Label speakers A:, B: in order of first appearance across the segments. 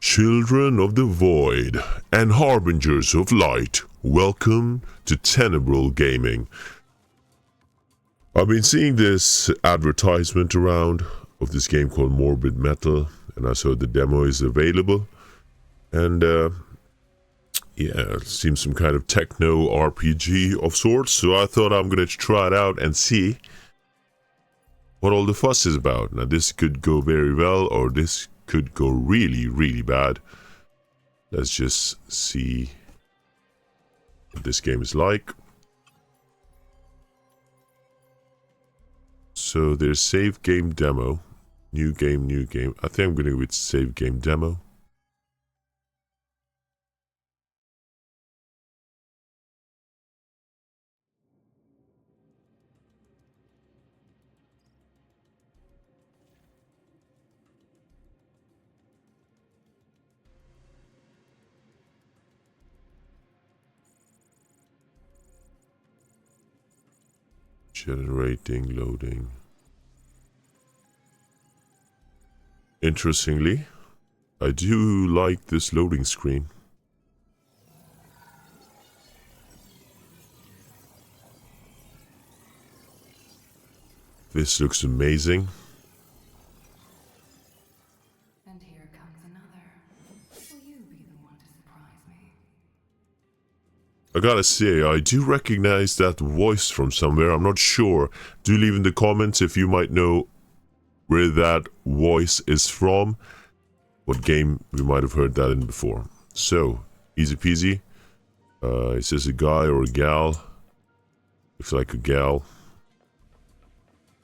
A: Children of the Void and Harbingers of Light, welcome to Tenebrael Gaming. I've been seeing this advertisement around of this game called Morbidmetal, and I saw the demo is available. And yeah, it seems some kind of techno RPG of sorts, so I thought I'm gonna try it out and see what all the fuss is about. Now this could go very well, or this could go really bad. Let's just see what this game is like. So there's save game demo, new game. I think I'm gonna go with save game demo. Generating, loading. Interestingly, I do like this loading screen. This looks amazing.
B: And here comes another. Will you be the one to surprise me?
A: I gotta say, I do recognize that voice from somewhere. I'm not sure. Do leave in the comments if you might know where that voice is from. What game we might have heard that in before. So, easy peasy. It says a guy or a gal. Looks like a gal.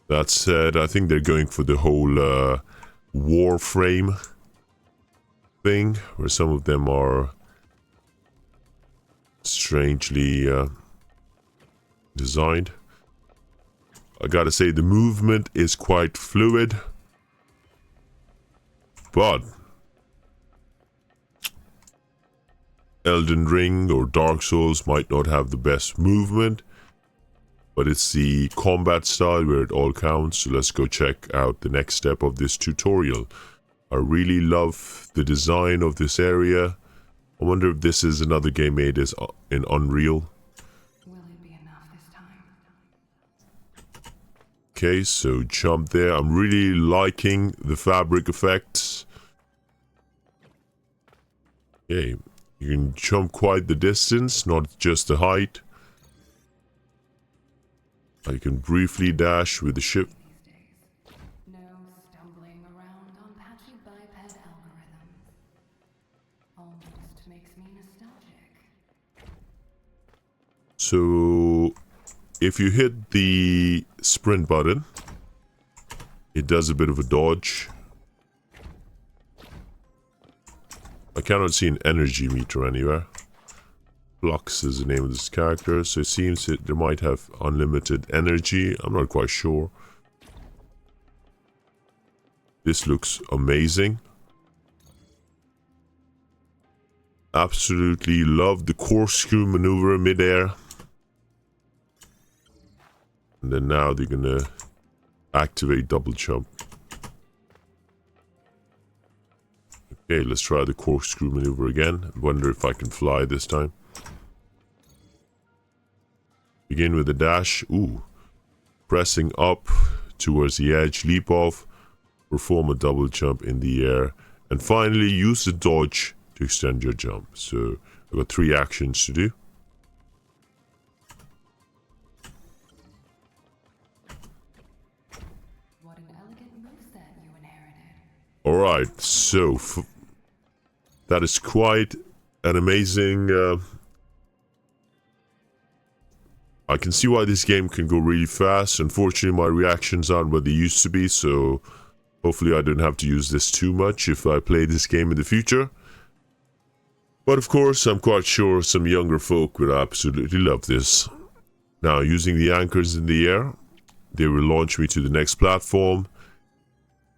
A: That said, I think they're going for the whole warframe thing, where some of them are strangely designed. I gotta say, the movement is quite fluid, but Elden Ring or Dark Souls might not have the best movement, but it's the combat style where it all counts. So let's go check out the next step of this tutorial. I really love the design of this area. I wonder if this is another game made in Unreal.
B: Will it be enough this time?
A: Okay, so jump there. I'm really liking the fabric effects. Okay, you can jump quite the distance, not just the height. I can briefly dash with the ship.
B: These days, no stumbling around on patchy biped algorithms. Almost makes me nostalgic.
A: So if you hit the sprint button, it does a bit of a dodge. I cannot see an energy meter anywhere. Flux is the name of this character, so it seems that they might have unlimited energy. I'm not quite sure. This looks amazing. Absolutely love the corkscrew maneuver midair. And then now they're gonna activate double jump. Okay, let's try the corkscrew maneuver again. I wonder if I can fly this time. Begin with a dash. Ooh. Pressing up towards the edge. Leap off. Perform a double jump in the air. And finally, use the dodge to extend your jump. So, I've got 3 actions to do.
B: What an elegant moveset you inherited.
A: Alright, so that is quite an amazing... I can see why this game can go really fast. Unfortunately, my reactions aren't what they used to be, so hopefully I don't have to use this too much if I play this game in the future. But of course, I'm quite sure some younger folk would absolutely love this. Now, using the anchors in the air, they will launch me to the next platform.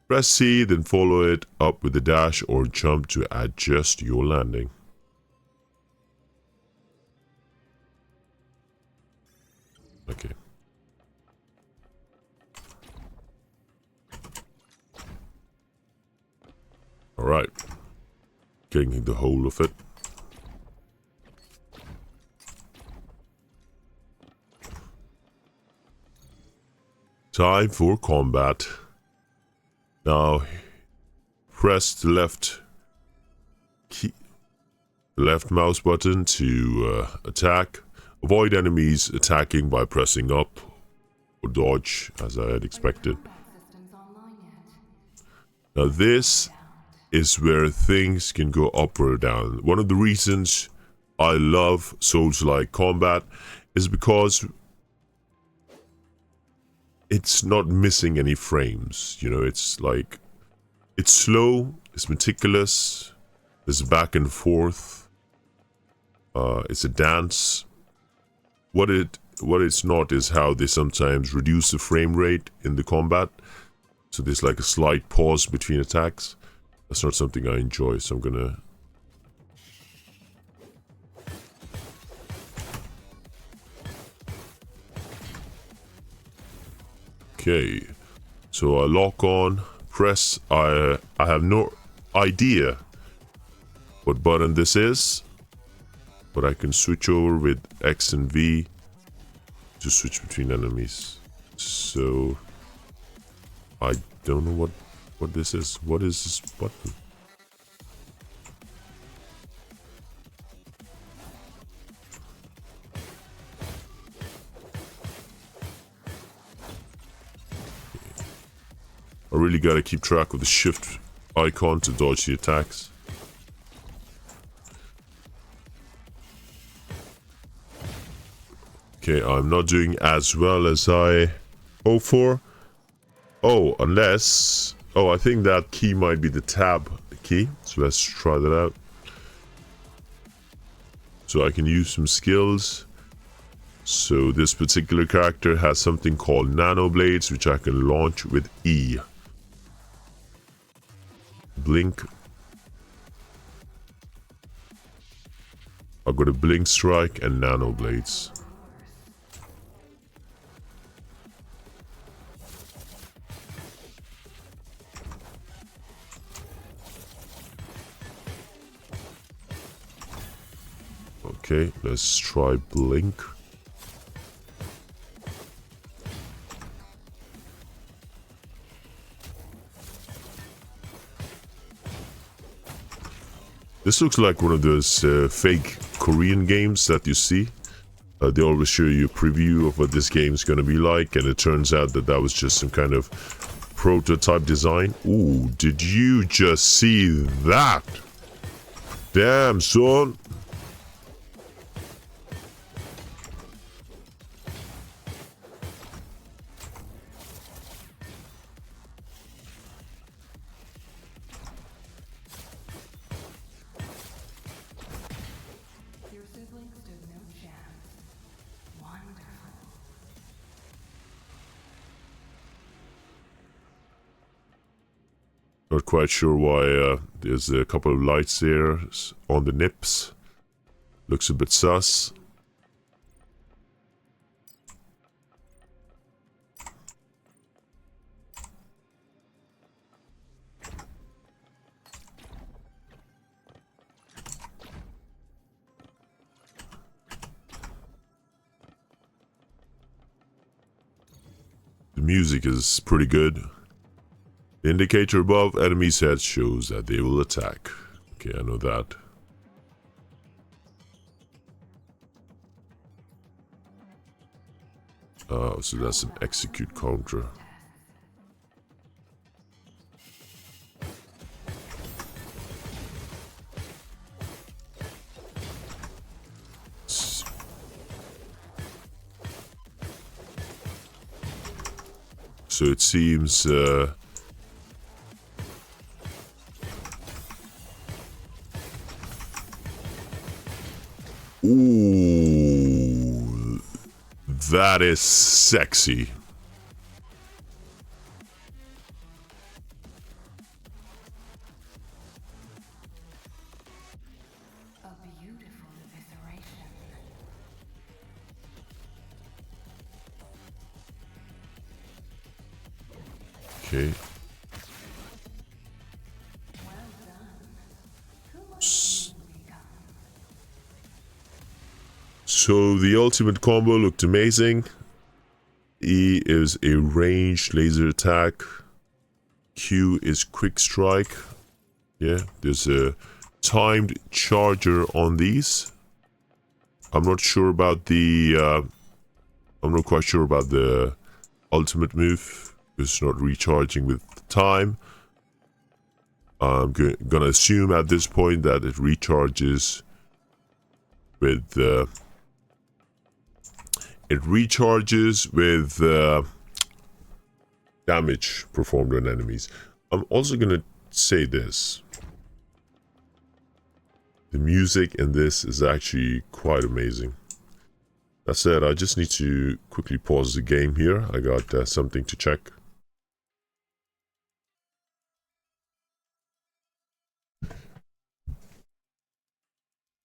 A: Press C, then follow it up with a dash or jump to adjust your landing. Okay. Alright. Getting the whole of it. Time for combat. Now, press the left key, left mouse button to attack. Avoid enemies attacking by pressing up or dodge, as I had expected. Now this is where things can go up or down. One of the reasons I love Souls-like combat is because it's not missing any frames. You know, it's like, it's slow, it's meticulous, there's back and forth, it's a dance. What it's not is how they sometimes reduce the frame rate in the combat. So there's like a slight pause between attacks. That's not something I enjoy, so I'm gonna... Okay, so I lock on, press, I have no idea what button this is, but I can switch over with X and V to switch between enemies. So I don't know what this is. What is this button? I really gotta keep track of the shift icon to dodge the attacks. Okay, I'm not doing as well as I hope for. Oh, unless... Oh, I think that key might be the tab key. So let's try that out. So I can use some skills. So this particular character has something called nano blades, which I can launch with E. Blink. I've got a blink strike and nano blades. Okay, let's try blink. This looks like one of those fake Korean games that you see. They always show you a preview of what this game is going to be like, and it turns out that that was just some kind of prototype design. Ooh, did you just see that? Damn, son. Not quite sure why there's a couple of lights there on the nips. Looks a bit sus. The music is pretty good. The indicator above enemy's head shows that they will attack. Okay, I know that. Oh, so that's an execute counter. So it seems ooh, that is sexy.
B: A beautiful evisceration.
A: Okay. So the ultimate combo looked amazing. E is a ranged laser attack. Q is quick strike. Yeah, there's a timed charger on these. I'm not sure about the I'm not quite sure about the ultimate move. It's not recharging with time. I'm gonna assume at this point that it recharges with damage performed on enemies. I'm also gonna say this. The music in this is actually quite amazing. That said, I just need to quickly pause the game here. I got something to check.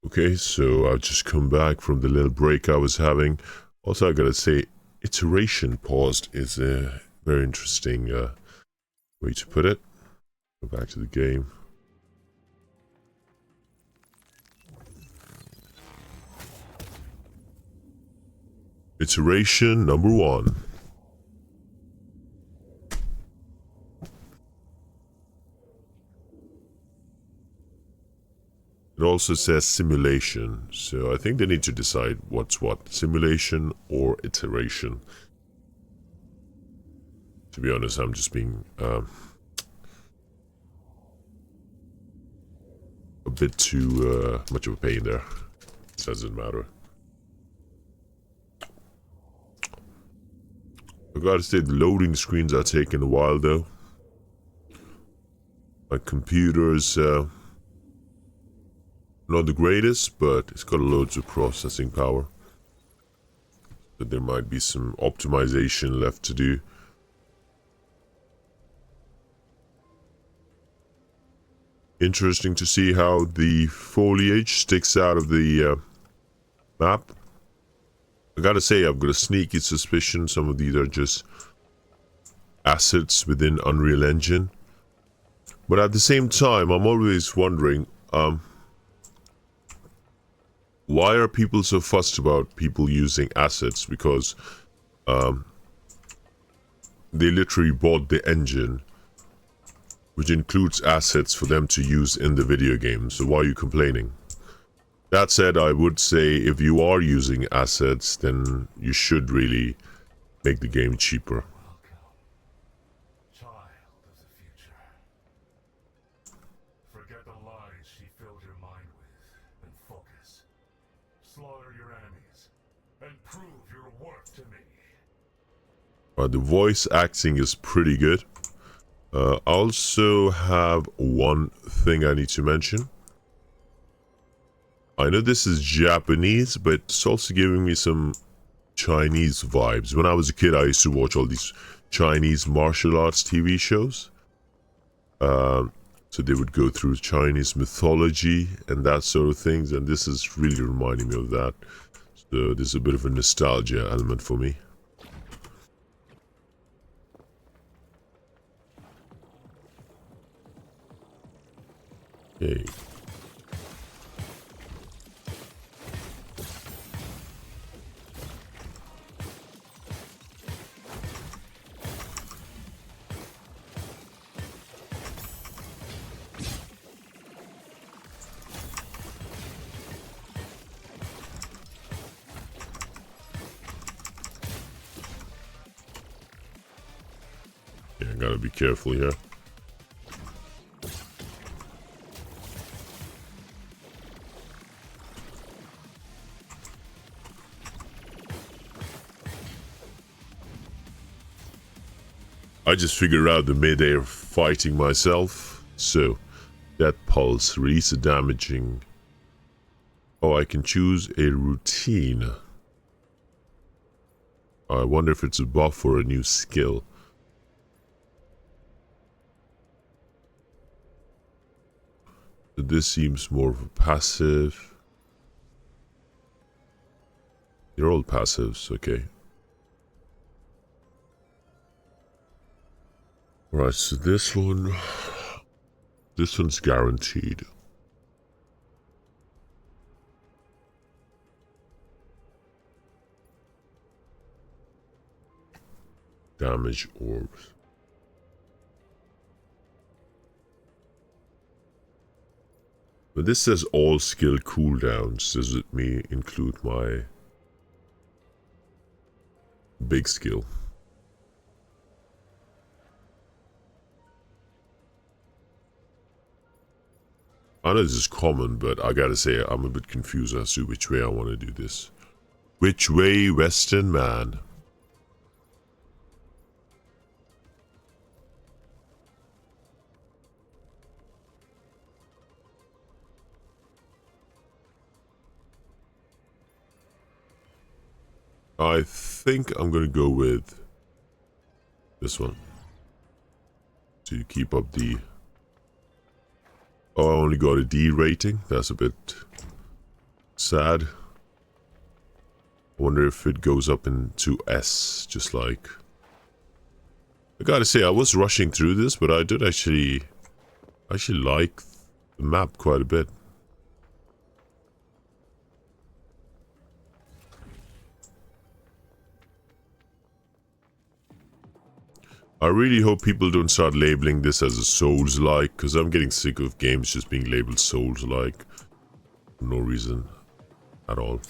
A: Okay, so I've just come back from the little break I was having. Also, I gotta say, iteration paused is a very interesting way to put it. Go back to the game. Iteration number 1. It also says simulation, so I think they need to decide what's what, simulation or iteration. To be honest, I'm just being a bit too much of a pain there. It doesn't matter. I gotta say, the loading screens are taking a while though. My computer's not the greatest, but it's got loads of processing power. But there might be some optimization left to do. Interesting to see how the foliage sticks out of the map. I gotta say, I've got a sneaky suspicion some of these are just assets within Unreal Engine. But at the same time, I'm always wondering, why are people so fussed about people using assets? Because they literally bought the engine, which includes assets for them to use in the video game. So why are you complaining? That said, I would say if you are using assets, then you should really make the game cheaper.
C: Child of the future. Forget the lies she filled your mind with, and focus. Slaughter your enemies, and prove your worth to me.
A: The voice acting is pretty good. I also have one thing I need to mention. I know this is Japanese, but it's also giving me some Chinese vibes. When I was a kid, I used to watch all these Chinese martial arts TV shows. So they would go through Chinese mythology and that sort of things, and this is really reminding me of that. So there's a bit of a nostalgia element for me. Okay. Yeah, gotta be careful here. I just figured out the mid-air fighting myself. So, that pulse, release a damaging. Oh, I can choose a routine. I wonder if it's a buff or a new skill. This seems more of a passive. They're all passives, okay. Right, so this one's guaranteed. damage orbs. But this says all skill cooldowns. Does it include my big skill? I know this is common, but I gotta say I'm a bit confused as to which way I want to do this. Which way, Western man? I think I'm gonna go with this one to keep up the... Oh, I only got a D rating. That's a bit sad. I wonder if it goes up into S, just like... I gotta say, I was rushing through this, but I did actually like the map quite a bit. I really hope people don't start labeling this as a Souls-like, because I'm getting sick of games just being labeled Souls-like. For no reason at all.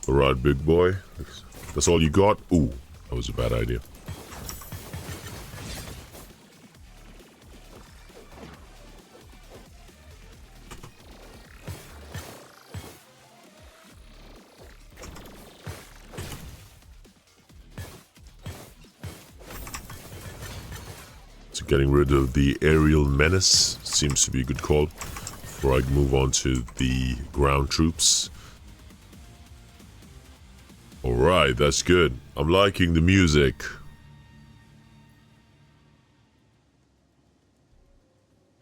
A: Alright, big boy. That's all you got? Ooh, that was a bad idea. So getting rid of the aerial menace seems to be a good call before I move on to the ground troops. Alright, that's good. I'm liking the music.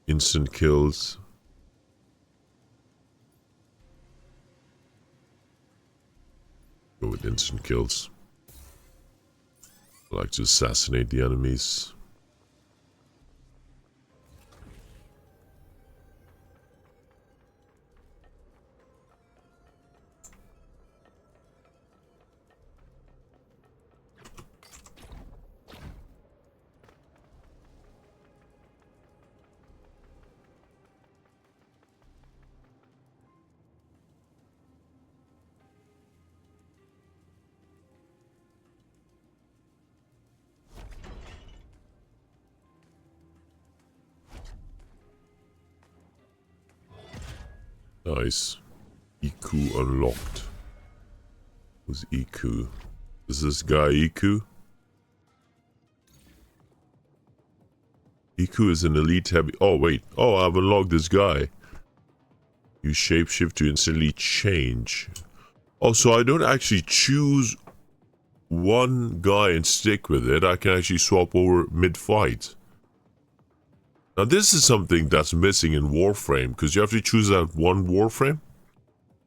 A: Instant kills. Go with instant kills. I like to assassinate the enemies. Nice. Iku unlocked. Who's Iku? Is this guy Iku? Iku is an elite heavy... Oh, wait. Oh, I've unlocked this guy. Use shapeshift to instantly change. Oh, so I don't actually choose one guy and stick with it. I can actually swap over mid-fight. Now this is something that's missing in Warframe, because you have to choose out one Warframe.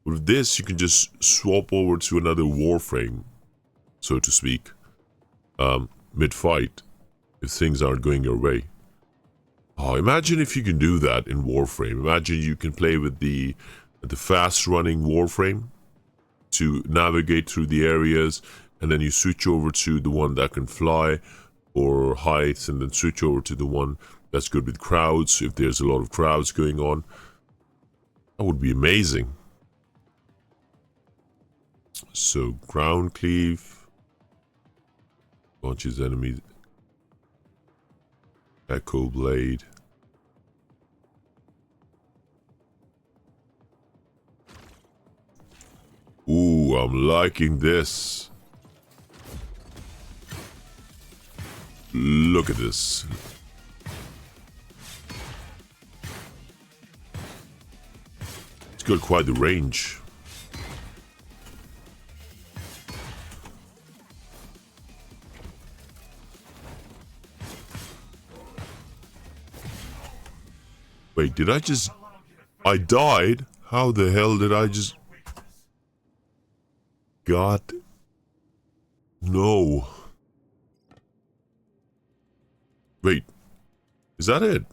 A: With this, you can just swap over to another Warframe, so to speak, mid-fight, if things aren't going your way. Oh, imagine if you can do that in Warframe. Imagine you can play with the fast-running Warframe to navigate through the areas, and then you switch over to the one that can fly or heights, and then switch over to the one that's good with crowds, if there's a lot of crowds going on. That would be amazing. So, ground cleave. Launches enemies. Echo blade. Ooh, I'm liking this. Look at this. It's got quite the range. Wait, did I just... I died? How the hell did I just... God... No. Wait, is that it?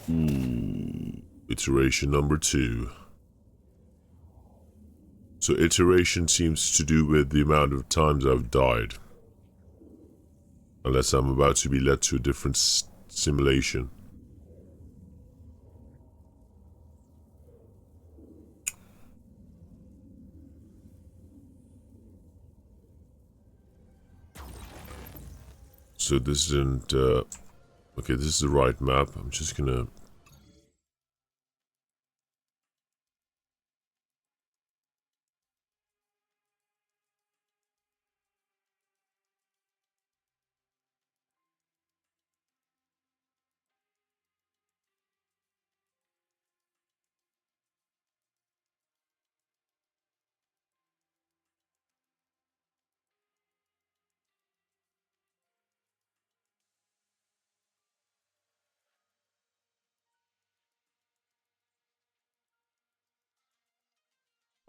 A: Ooh, iteration number 2. So iteration seems to do with the amount of times I've died. Unless I'm about to be led to a different simulation. So this isn't, okay, this is the right map. I'm just gonna...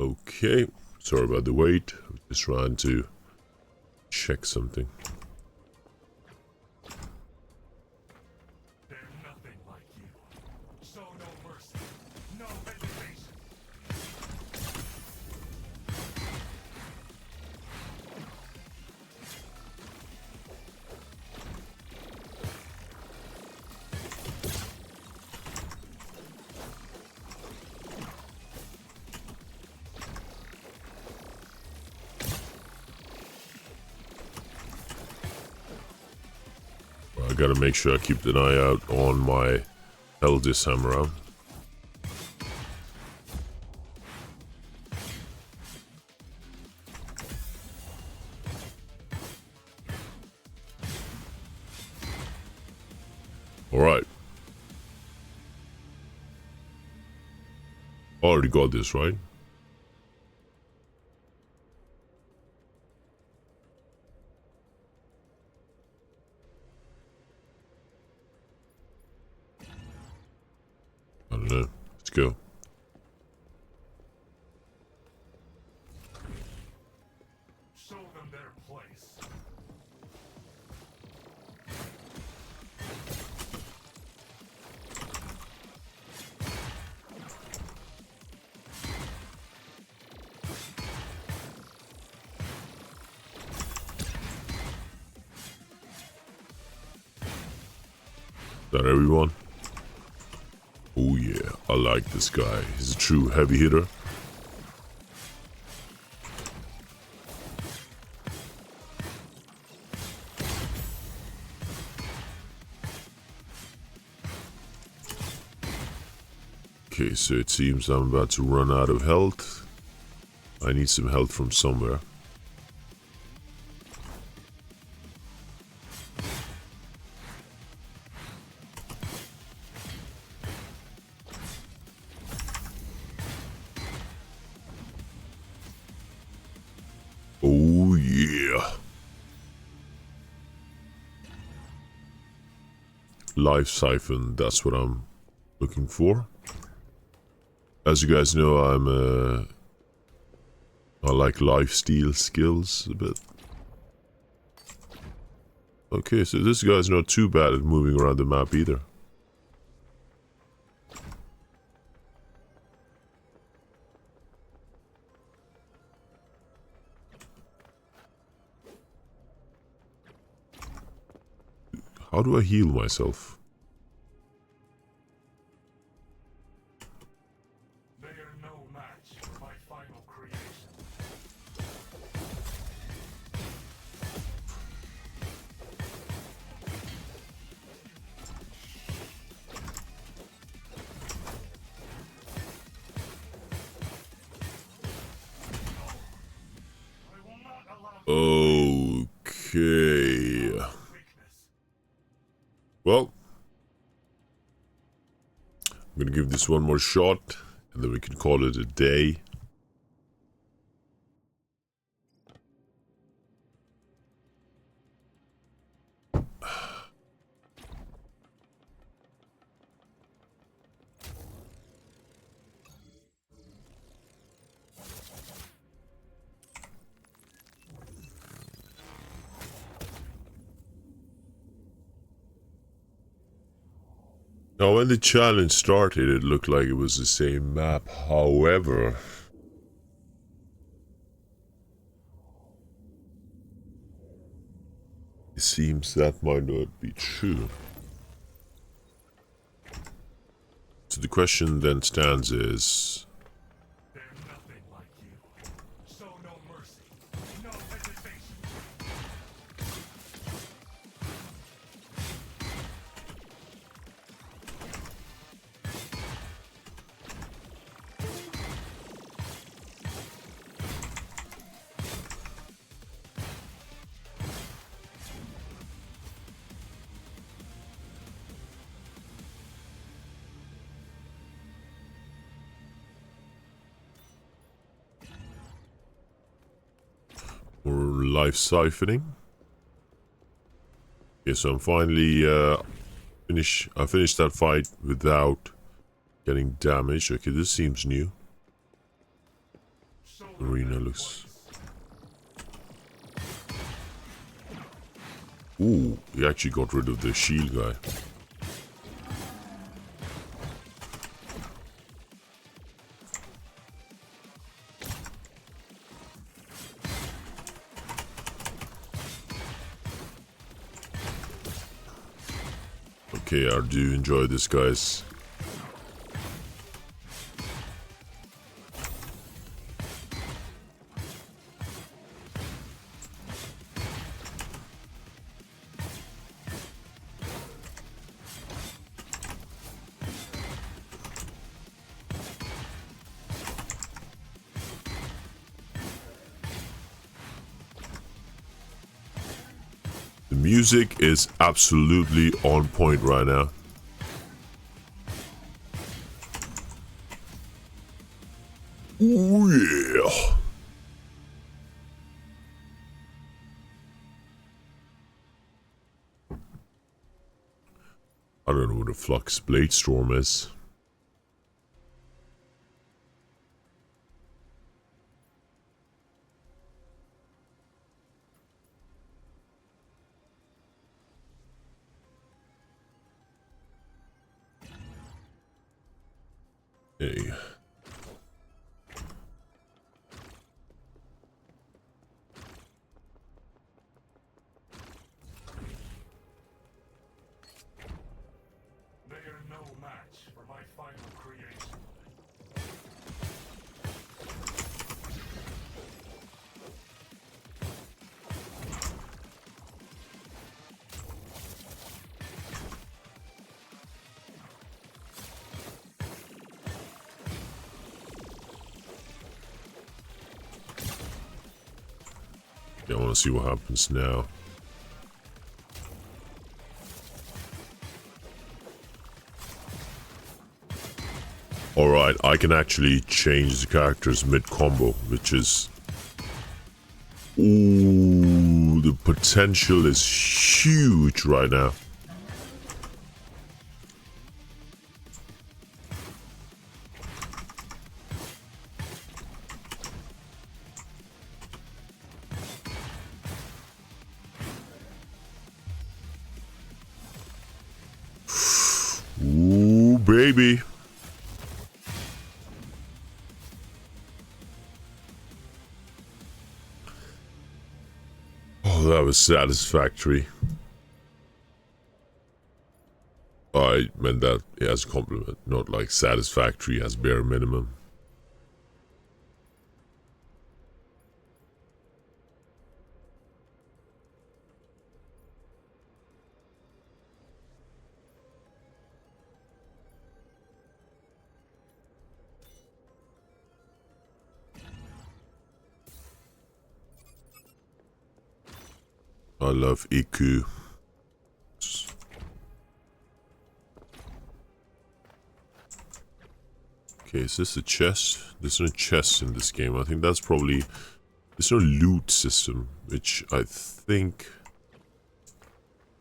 A: Okay, sorry about the wait. I'm just trying to check something.
C: They're nothing like you. Show no mercy, no hesitation.
A: I gotta make sure I keep an eye out on my eldest hammer. Alright. Already got this, right? I don't know. Let's go.
C: Show them their place.
A: Is that everyone? Oh yeah, I like this guy. He's a true heavy hitter. Okay, so it seems I'm about to run out of health. I need some health from somewhere. Oh yeah. Life siphon, that's what I'm looking for. As you guys know, I like life steal skills a bit. Okay, so this guy's not too bad at moving around the map either. How do I heal myself?
C: They are no match for my final creation. I will not allow
A: Okay.
C: weakness.
A: Well, I'm gonna give this one more shot, and then we can call it a day. Now, when the challenge started, it looked like it was the same map. However, it seems that might not be true. So the question then stands is,
C: They're nothing like you. Show no mercy, no hesitation.
A: or life siphoning. Okay, so I'm finally I finished that fight without getting damaged. Okay, this seems new.
C: Show
A: Arena
C: them
A: looks.
C: once.
A: Ooh, he actually got rid of the shield guy. Okay, I do enjoy this, guys. The music is absolutely on point right now. Ooh, yeah. I don't know what a Flux Blade Storm is. Hey.
C: They are no match for my final creation.
A: Yeah, I want to see what happens now. Alright, I can actually change the characters mid-combo, which is... Ooh, the potential is huge right now. Ooh, baby. Oh, that was satisfactory. I meant that as a compliment, not like satisfactory as bare minimum. I love Iku. Okay, is this a chest? There's no chest in this game. I think that's probably... There's no loot system, which I think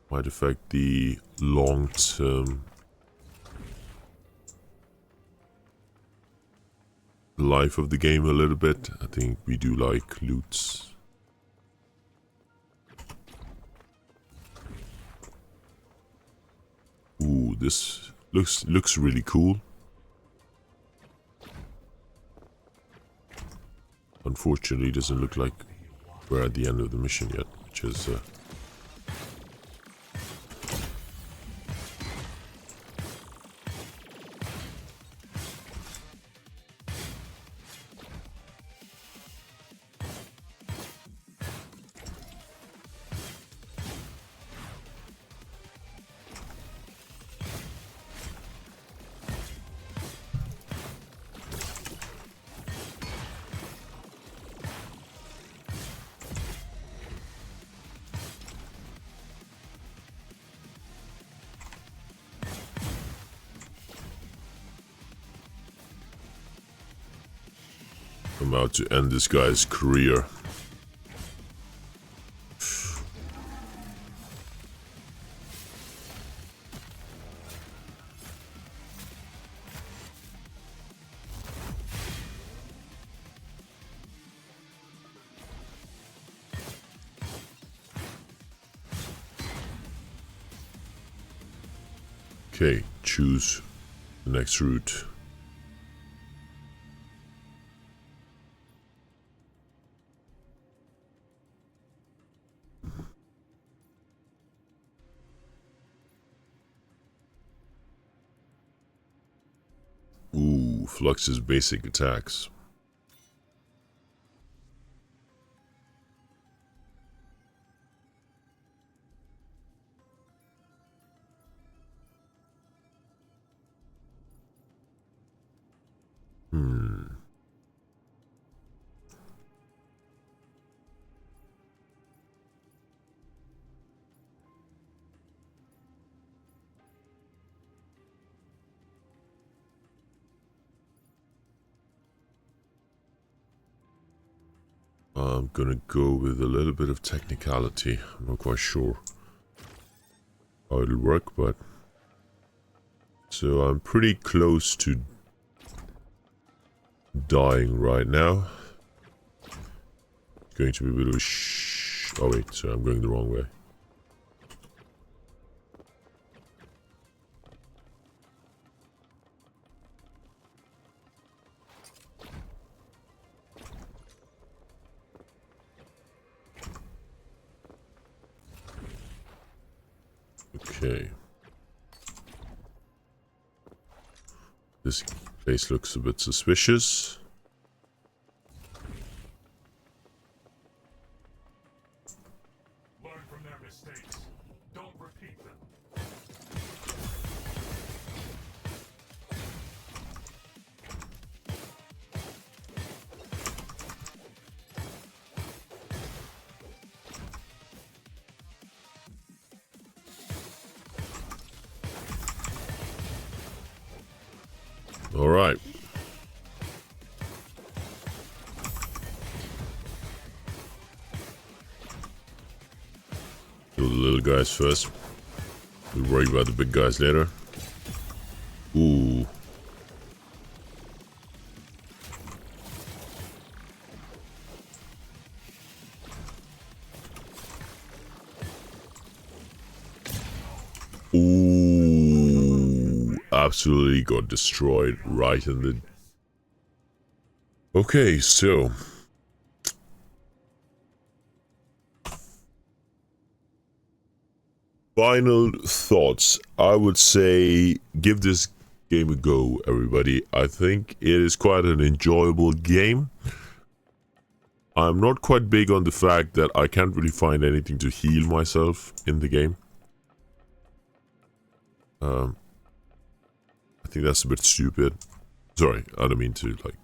A: might affect the long-term life of the game a little bit. I think we do like loots. Ooh, this Looks really cool. Unfortunately, it doesn't look like we're at the end of the mission yet, which is I'm about to end this guy's career. Okay, choose the next route. Ooh, Flux's basic attacks. I'm gonna go with a little bit of technicality. I'm not quite sure how it'll work, but so I'm pretty close to dying right now. It's going to be a bit of a oh wait, sorry, I'm going the wrong way. Okay. This place looks a bit suspicious.
C: Learn from their mistakes. Don't repeat them.
A: All right. Kill the little guys first. We'll worry about the big guys later. Ooh. Ooh. Absolutely got destroyed right in the... Okay, so... Final thoughts. I would say give this game a go, everybody. I think it is quite an enjoyable game. I'm not quite big on the fact that I can't really find anything to heal myself in the game. I think that's a bit stupid. Sorry, I don't mean to like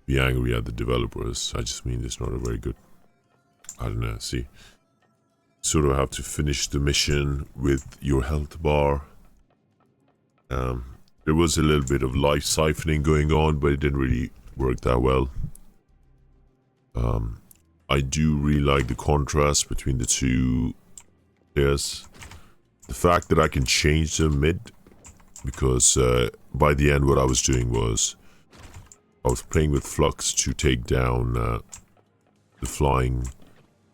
A: be angry at the developers. I just mean it's not a very good... I don't know, see. Sort of have to finish the mission with your health bar. There was a little bit of life siphoning going on, but it didn't really work that well. I do really like the contrast between the two players. The fact that I can change them mid, because by the end what I was doing was I was playing with Flux to take down the flying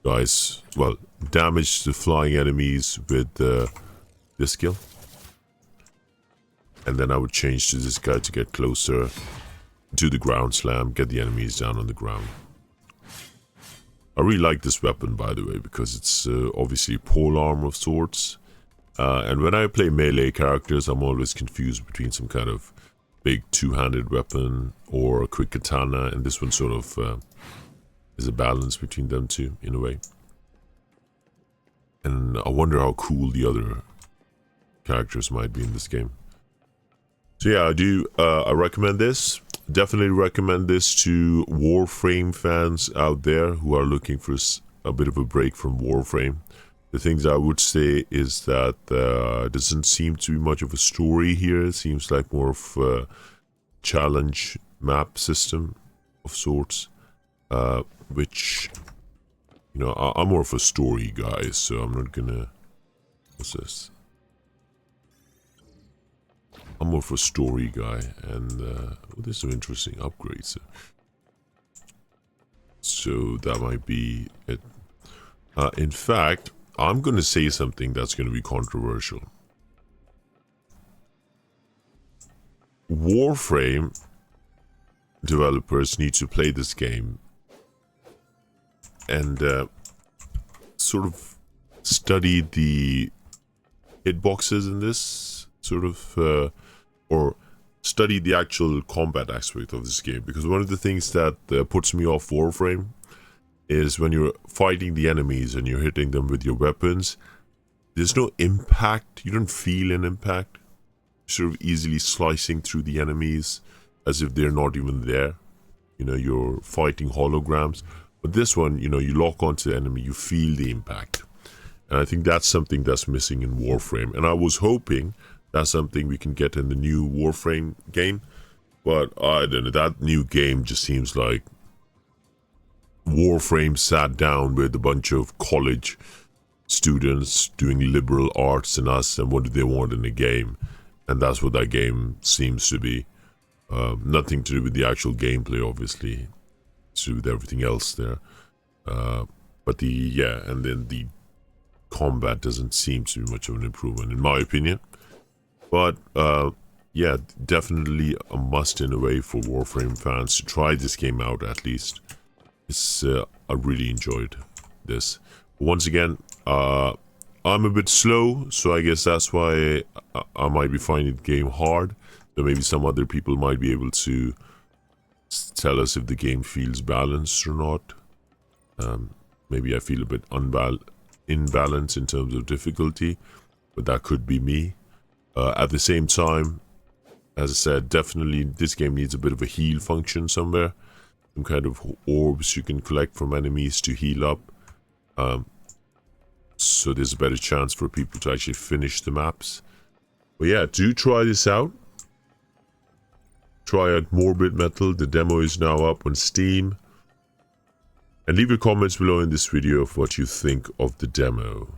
A: guys, well, damage the flying enemies with this skill. and then I would change to this guy to get closer, do the ground slam, get the enemies down on the ground. I really like this weapon, by the way, because it's obviously pole arm of sorts. And when I play melee characters, I'm always confused between some kind of big two-handed weapon or a quick katana, and this one sort of is a balance between them two, in a way. And I wonder how cool the other characters might be in this game. So yeah, I recommend this. Definitely recommend this to Warframe fans out there who are looking for a bit of a break from Warframe. The things I would say is that there doesn't seem to be much of a story here. It seems like more of a challenge map system of sorts, which, you know, I'm more of a story guy, so I'm not gonna... What's this? I'm more of a story guy, and there's some interesting upgrades. So that might be it. In fact, I'm going to say something that's going to be controversial. Warframe developers need to play this game and sort of study the hitboxes in this, sort of, or study the actual combat aspect of this game. Because one of the things that puts me off Warframe is when you're fighting the enemies and you're hitting them with your weapons, there's no impact. You don't feel an impact. You're sort of easily slicing through the enemies as if they're not even there. You know, you're fighting holograms. But this one, you know, you lock onto the enemy, you feel the impact. And I think that's something that's missing in Warframe. And I was hoping that's something we can get in the new Warframe game. But I don't know, that new game just seems like Warframe sat down with a bunch of college students doing liberal arts and us, and what do they want in a game? And that's what that game seems to be. Nothing to do with the actual gameplay, obviously. It's to do with everything else there. But and then the combat doesn't seem to be much of an improvement, in my opinion. But yeah, definitely a must in a way for Warframe fans to try this game out at least. It's I really enjoyed this. Once again, I'm a bit slow, so I guess that's why I might be finding the game hard. So maybe some other people might be able to tell us if the game feels balanced or not. Maybe I feel a bit imbalanced in terms of difficulty, but that could be me. At the same time, as I said, definitely this game needs a bit of a heal function somewhere. Some kind of orbs you can collect from enemies to heal up. So there's a better chance for people to actually finish the maps. But yeah, do try this out. Try out Morbidmetal. The demo is now up on Steam. And leave your comments below in this video of what you think of the demo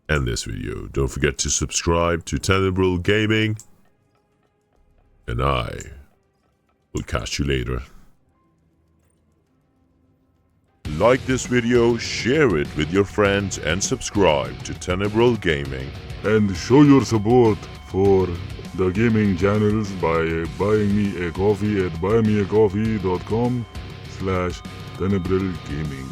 A: and this video. Don't forget to subscribe to Tenebrael Gaming. And I will catch you later. Like this video, share it with your friends, and subscribe to Tenebrael Gaming.
D: And show your support for the gaming channels by buying me a coffee at buymeacoffee.com/Tenebrael Gaming.